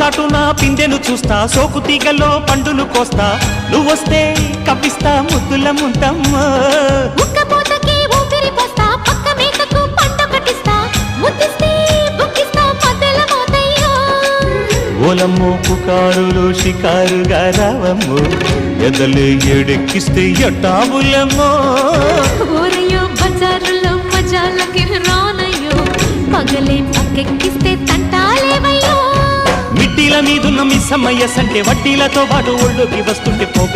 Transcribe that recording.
చాటున పిందెను చూస్తా, సోకు తీగల్లో పండును కోస్తా, నువ్వొస్తే కప్పిస్తా ముద్దుల ముంతమ్మ. ఉక్కపోతకి ఊపిరి పోస్తా, పక్క మేకకు పంట కట్టిస్తా, ముద్దిస్తే బుక్కిస్తా మధ్యల మోతయ్యో. ఓలమ్మో పుకారులు షికారుగా రావమ్మో, ఎదలు ఎడెక్కిస్తే ఎట్టాబులమ్మో. ఊరయ్యో బజారులో మజాలకి రానయ్యో, పగలే పక్కెక్కిస్తే తంటాలేవయ్యో. మిట్టిల మీదున్న మిస్సమ్మయ్య సంటే వడ్డీలతో పాటు ఒళ్ళోకి వస్తుంటే పొగ